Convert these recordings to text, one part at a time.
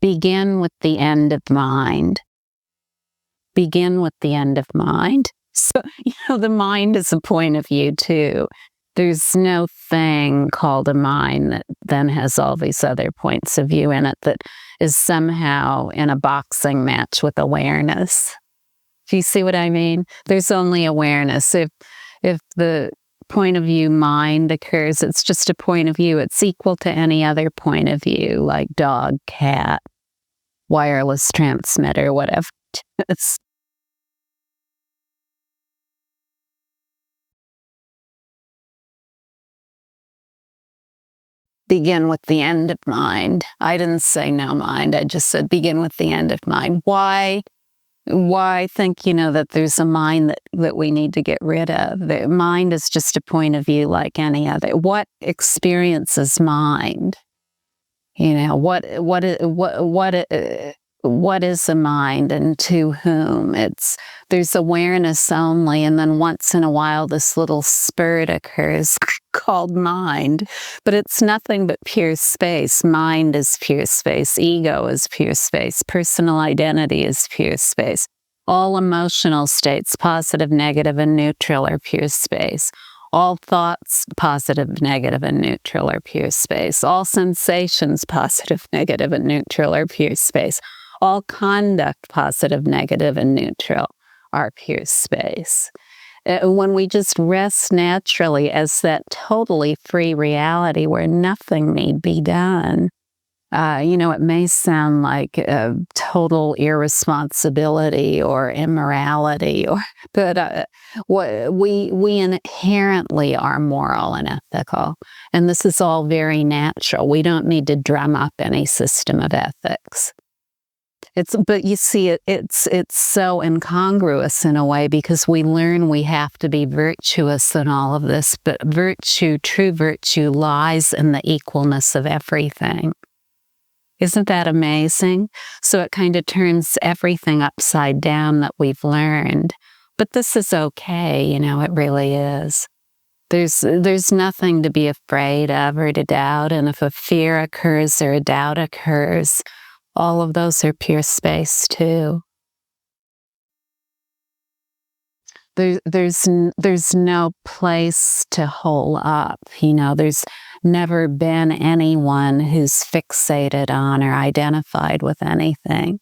begin with the end of mind. Begin with the end of mind. So, the mind is a point of view too. There's no thing called a mind that then has all these other points of view in it that is somehow in a boxing match with awareness. Do you see what I mean? There's only awareness. If the point of view mind occurs, it's just a point of view. It's equal to any other point of view, like dog, cat, wireless transmitter, whatever it is. Begin with the end of mind. I didn't say no mind. I just said begin with the end of mind. Why think, that there's a mind that we need to get rid of? The mind is just a point of view like any other. What experiences mind? What is a mind and to whom? There's awareness only, and then once in a while this little spurt occurs called mind, but it's nothing but pure space. Mind is pure space. Ego is pure space. Personal identity is pure space. All emotional states, positive, negative, and neutral, are pure space. All thoughts, positive, negative, and neutral, are pure space. All sensations, positive, negative, and neutral, are pure space. All conduct, positive, negative, and neutral, are pure space. When we just rest naturally as that totally free reality where nothing need be done, it may sound like a total irresponsibility or immorality, but we inherently are moral and ethical, and this is all very natural. We don't need to drum up any system of ethics. But you see, it's so incongruous in a way, because we learn we have to be virtuous in all of this, but true virtue lies in the equalness of everything. Isn't that amazing? So it kind of turns everything upside down that we've learned. But this is okay, it really is. There's nothing to be afraid of or to doubt, and if a fear occurs or a doubt occurs, all of those are pure space too. There's no place to hole up. There's never been anyone who's fixated on or identified with anything.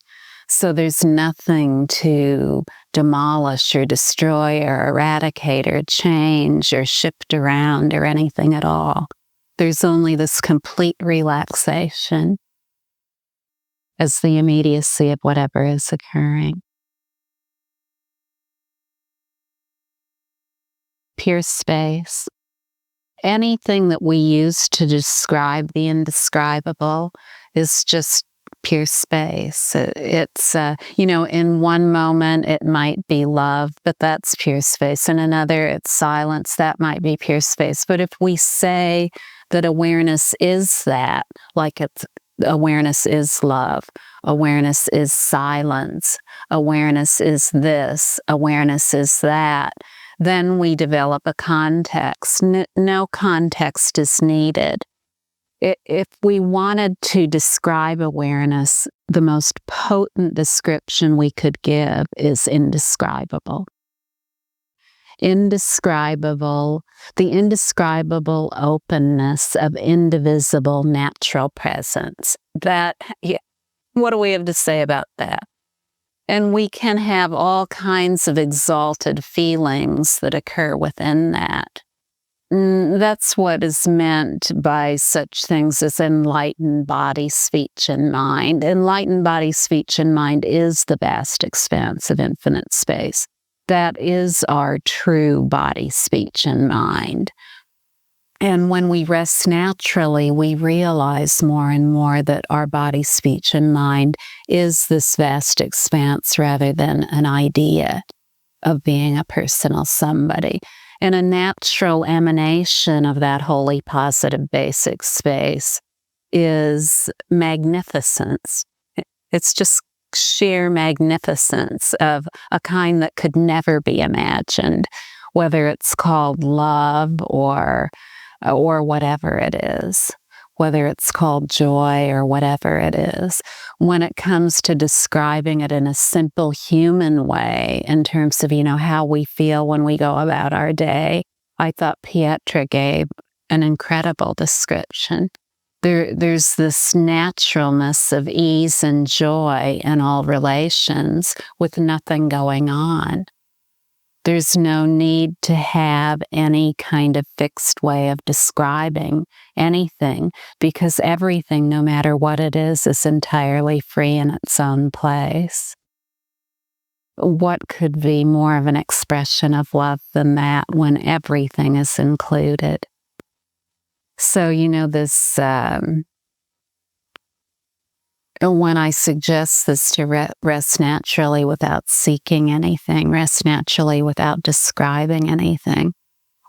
So there's nothing to demolish or destroy or eradicate or change or shift around or anything at all. There's only this complete relaxation as the immediacy of whatever is occurring. Pure space. Anything that we use to describe the indescribable is just pure space. It's, in one moment it might be love, but that's pure space. In another, it's silence. That might be pure space. But if we say that awareness is that, like awareness is love, awareness is silence, awareness is this, awareness is that, then we develop a context. No context is needed. If we wanted to describe awareness, the most potent description we could give is indescribable. Indescribable, the indescribable openness of indivisible natural presence. What do we have to say about that? And we can have all kinds of exalted feelings that occur within that. That's what is meant by such things as enlightened body, speech, and mind. Enlightened body, speech, and mind is the vast expanse of infinite space. That is our true body, speech, and mind. And when we rest naturally, we realize more and more that our body, speech, and mind is this vast expanse rather than an idea of being a personal somebody. And a natural emanation of that holy, positive, basic space is magnificence. It's just sheer magnificence of a kind that could never be imagined, whether it's called love or whatever it is. whether it's called joy or whatever it is, when it comes to describing it in a simple human way in terms of, how we feel when we go about our day, I thought Pietra gave an incredible description. There's this naturalness of ease and joy in all relations with nothing going on. There's no need to have any kind of fixed way of describing anything because everything, no matter what it is entirely free in its own place. What could be more of an expression of love than that when everything is included? So, this, when I suggest this to rest naturally without seeking anything, rest naturally without describing anything,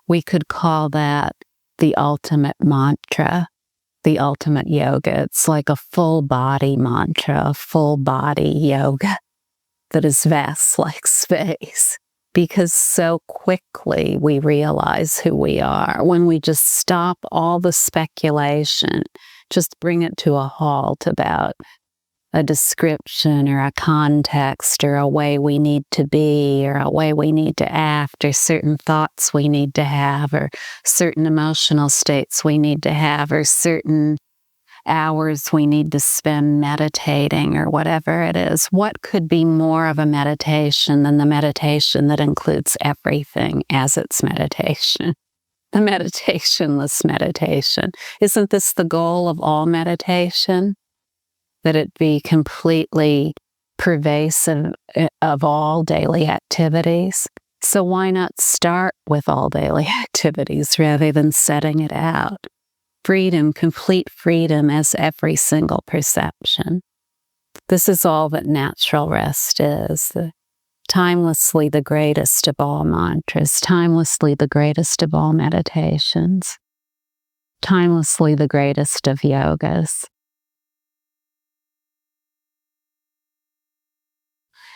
we could call that the ultimate mantra, the ultimate yoga. It's like a full body mantra, a full body yoga that is vast like space. Because so quickly we realize who we are when we just stop all the speculation, just bring it to a halt about a description or a context or a way we need to be or a way we need to act or certain thoughts we need to have or certain emotional states we need to have or certain hours we need to spend meditating or whatever it is. What could be more of a meditation than the meditation that includes everything as its meditation? The meditationless meditation. Isn't this the goal of all meditation? That it be completely pervasive of all daily activities. So why not start with all daily activities rather than setting it out? Freedom, complete freedom as every single perception. This is all that natural rest is. Timelessly the greatest of all mantras, timelessly the greatest of all meditations, timelessly the greatest of yogas.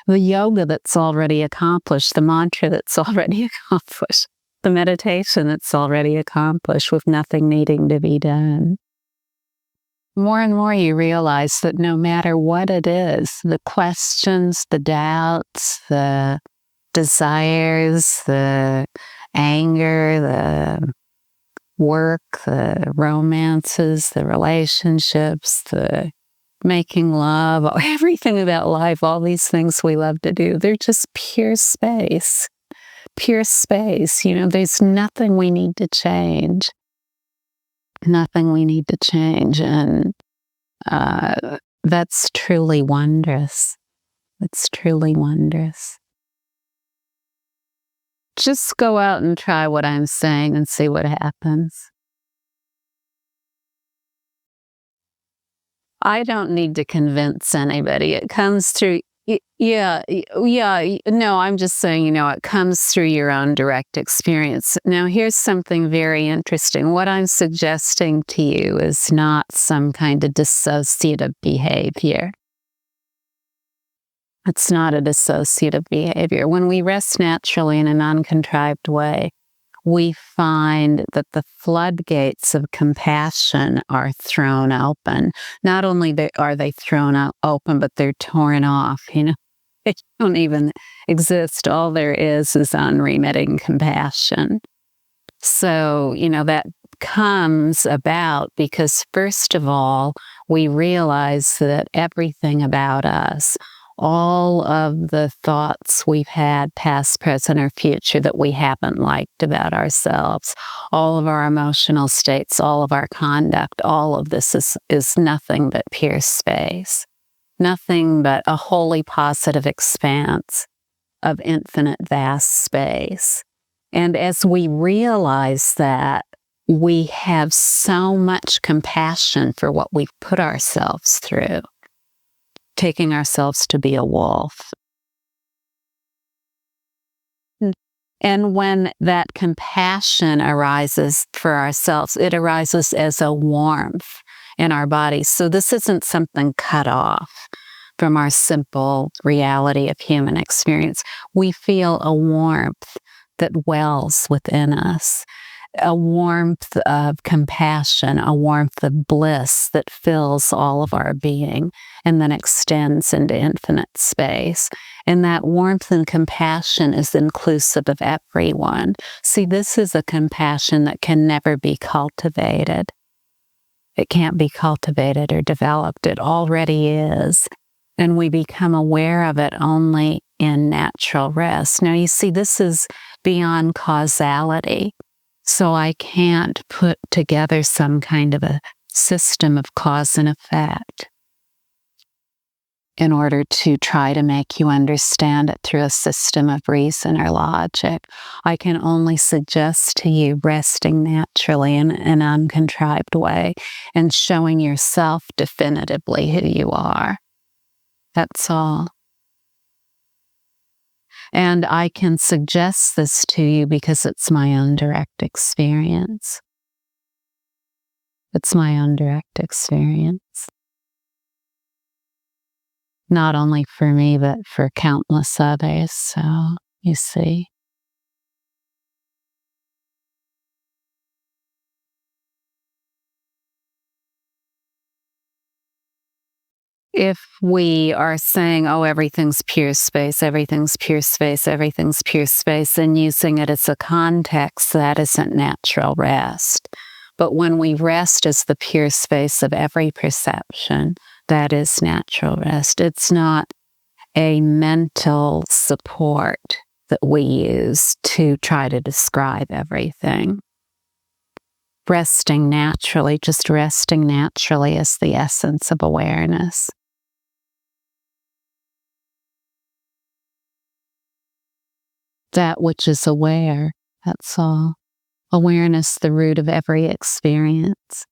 The yoga that's already accomplished, the mantra that's already accomplished, the meditation that's already accomplished with nothing needing to be done. More and more you realize that no matter what it is, the questions, the doubts, the desires, the anger, the work, the romances, the relationships, the making love, everything about life, all these things we love to do, they're just pure space. Pure space. There's nothing we need to change. Nothing we need to change. And that's truly wondrous. It's truly wondrous. Just go out and try what I'm saying and see what happens. I don't need to convince anybody. It comes through, no, I'm just saying, it comes through your own direct experience. Now, here's something very interesting. What I'm suggesting to you is not some kind of dissociative behavior. It's not a dissociative behavior. When we rest naturally in an uncontrived way, we find that the floodgates of compassion are thrown open. Not only are they thrown open, but they're torn off. They don't even exist. All there is unremitting compassion. So, that comes about because, first of all, we realize that everything about us, all of the thoughts we've had, past, present, or future, that we haven't liked about ourselves, all of our emotional states, all of our conduct, all of this is nothing but pure space, nothing but a wholly positive expanse of infinite vast space. And as we realize that, we have so much compassion for what we've put ourselves through, taking ourselves to be a wolf. And when that compassion arises for ourselves, it arises as a warmth in our bodies. So this isn't something cut off from our simple reality of human experience. We feel a warmth that wells within us. a warmth of compassion, a warmth of bliss that fills all of our being and then extends into infinite space. And that warmth and compassion is inclusive of everyone. See, this is a compassion that can never be cultivated. It can't be cultivated or developed. It already is. And we become aware of it only in natural rest. Now, you see, this is beyond causality. So I can't put together some kind of a system of cause and effect in order to try to make you understand it through a system of reason or logic. I can only suggest to you resting naturally in an uncontrived way and showing yourself definitively who you are. That's all. And I can suggest this to you because it's my own direct experience. It's my own direct experience. Not only for me, but for countless others. So, you see. If we are saying, oh, everything's pure space, everything's pure space, everything's pure space, and using it as a context, that isn't natural rest. But when we rest as the pure space of every perception, that is natural rest. It's not a mental support that we use to try to describe everything. Resting naturally, just resting naturally is the essence of awareness. That which is aware, that's all. Awareness, the root of every experience.